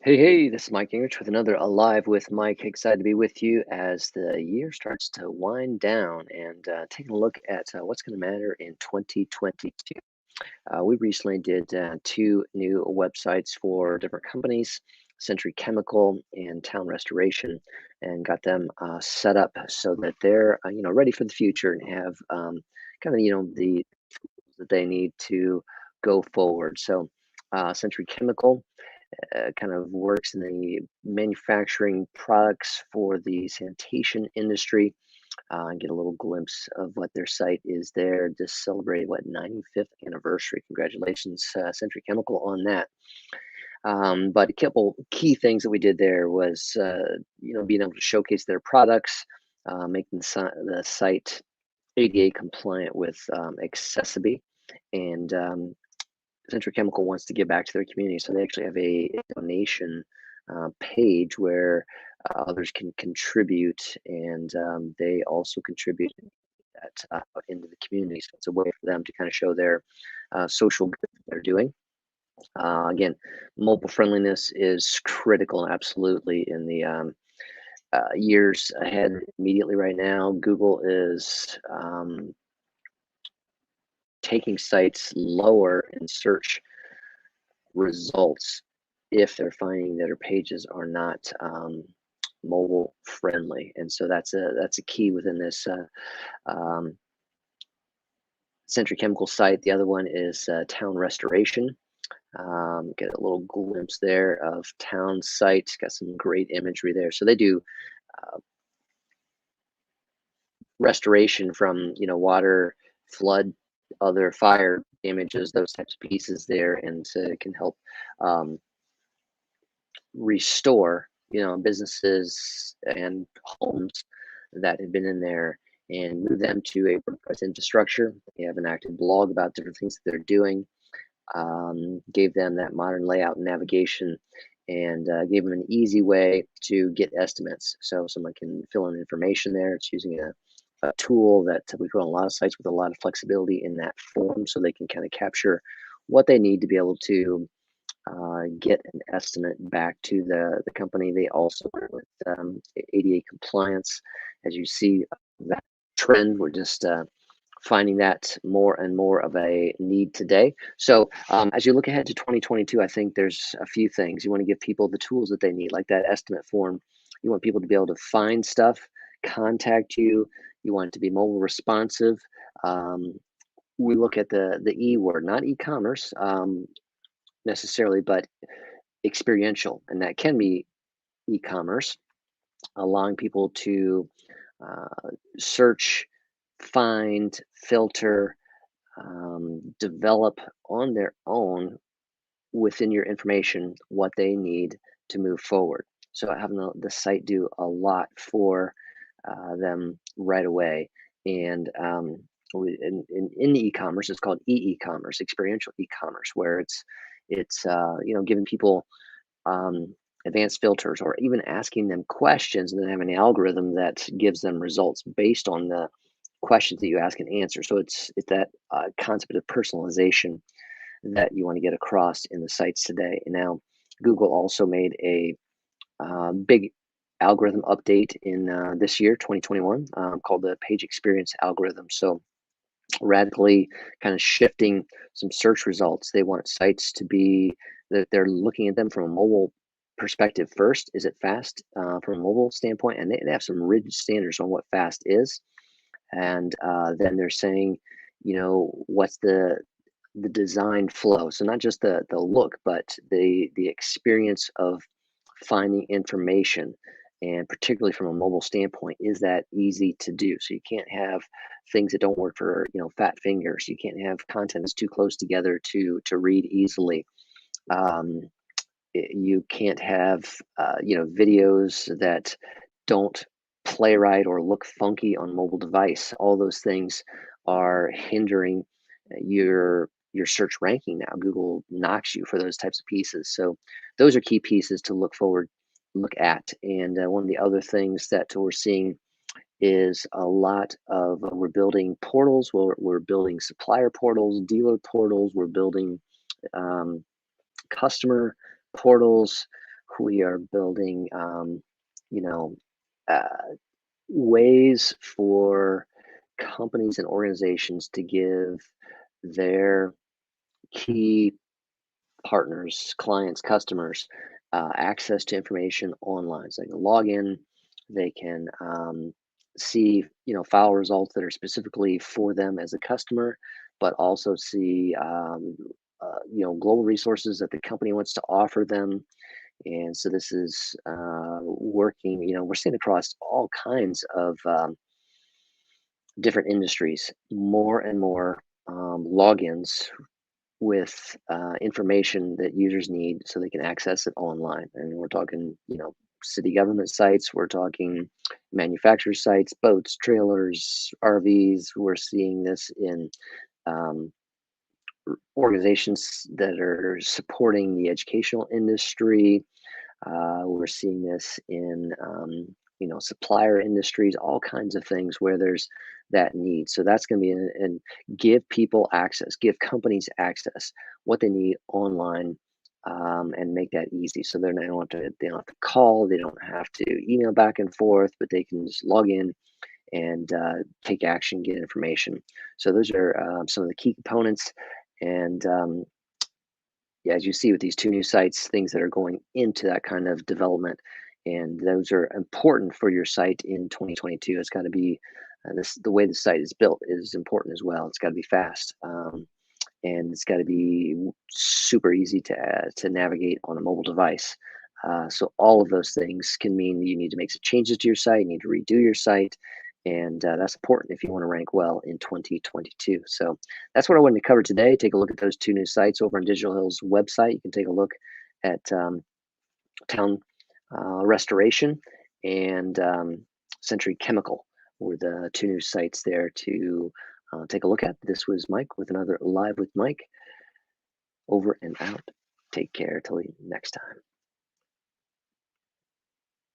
Hey, this is Mike Enrich with another Alive with Mike. Excited to be with you as the year starts to wind down and taking a look at what's going to matter in 2022. We recently did two new websites for different companies, Century Chemical and Town Restoration, and got them set up so that they're ready for the future and have kind of the tools that they need to go forward. So, Century Chemical kind of works in the manufacturing products for the sanitation industry. Get a little glimpse of what their site is there. Just celebrated what 95th anniversary. Congratulations, Century Chemical, on that. But a couple key things that we did there was being able to showcase their products, making the site ADA compliant with Accessibility, and Century Chemical wants to give back to their community, so they actually have a donation page where others can contribute, and they also contribute that into the community. So it's a way for them to kind of show their social good that they're doing. Again, mobile friendliness is critical, absolutely, in the years ahead. Immediately, right now, Google is taking sites lower in search results if they're finding that our pages are not mobile friendly, and so that's a key within this Century Chemical site. The other one is Town Restoration. Get a little glimpse there of town sites. Got some great imagery there. So they do uh, restoration from water, flood, other fire damages, those types of pieces there, and so it can help um, restore, businesses and homes that had been in there and move them to a WordPress infrastructure. They have an active blog about different things that they're doing. Gave them that modern layout and navigation, and gave them an easy way to get estimates. So someone can fill in information there. It's using a tool that we put on a lot of sites with a lot of flexibility in that form, so they can kind of capture what they need to be able to get an estimate back to the company. They also work with ADA compliance. As you see that trend, we're just finding that more and more of a need today. So as you look ahead to 2022, I think there's a few things. You want to give people the tools that they need, like that estimate form. You want people to be able to find stuff, contact you. You want it to be mobile responsive. Um, we look at the E word, not e-commerce necessarily, but experiential, and that can be e-commerce, allowing people to search, find, filter, develop on their own within your information what they need to move forward. So having the site do a lot for them right away, and in e-commerce, it's called e-commerce, experiential e-commerce, where it's giving people um, advanced filters, or even asking them questions and then having an algorithm that gives them results based on the questions that you ask and answer. So it's that concept of personalization that you want to get across in the sites today. And now Google also made a big algorithm update in this year, 2021, called the Page Experience algorithm. So radically kind of shifting some search results. They want sites to be that they're looking at them from a mobile perspective first. Is it fast from a mobile standpoint? And they have some rigid standards on what fast is. And then they're saying, what's the design flow? So not just the look, but the experience of finding information, and particularly from a mobile standpoint, is that easy to do? So you can't have things that don't work for fat fingers. You can't have content that's too close together to read easily. um, you can't have videos that don't play right or look funky on mobile device. All those things are hindering your search ranking. Now Google knocks you for those types of pieces. So those are key pieces to look at. And one of the other things that we're seeing is a lot of we're building portals. We're building supplier portals, dealer portals. We're building um, customer portals. we are building, you know, uh, ways for companies and organizations to give their key partners, clients, customers, access to information online. So they can log in, they can see, file results that are specifically for them as a customer, but also see, global resources that the company wants to offer them. And so this is working. We're seeing across all kinds of different industries, more and more logins with information that users need so they can access it online. And we're talking, city government sites, we're talking manufacturer sites, boats, trailers, RVs. We're seeing this in um, organizations that are supporting the educational industry. We're seeing this in, supplier industries, all kinds of things where there's that need. So that's going to be and give people access, give companies access what they need online, and make that easy. So they don't have to call, they don't have to email back and forth, but they can just log in and take action, get information. So those are some of the key components. And yeah, as you see with these two new sites, things that are going into that kind of development, and those are important for your site in 2022. It's got to be the way the site is built is important as well. It's got to be fast, and it's got to be super easy to navigate on a mobile device. So all of those things can mean that you need to make some changes to your site, you need to redo your site, and that's important if you want to rank well in 2022. So that's what I wanted to cover today. Take a look at those two new sites over on Digital Hills website. You can take a look at Town Restoration and Century Chemical were the two new sites there to take a look at. This was Mike with another Live with Mike. Over and out. Take care till next time.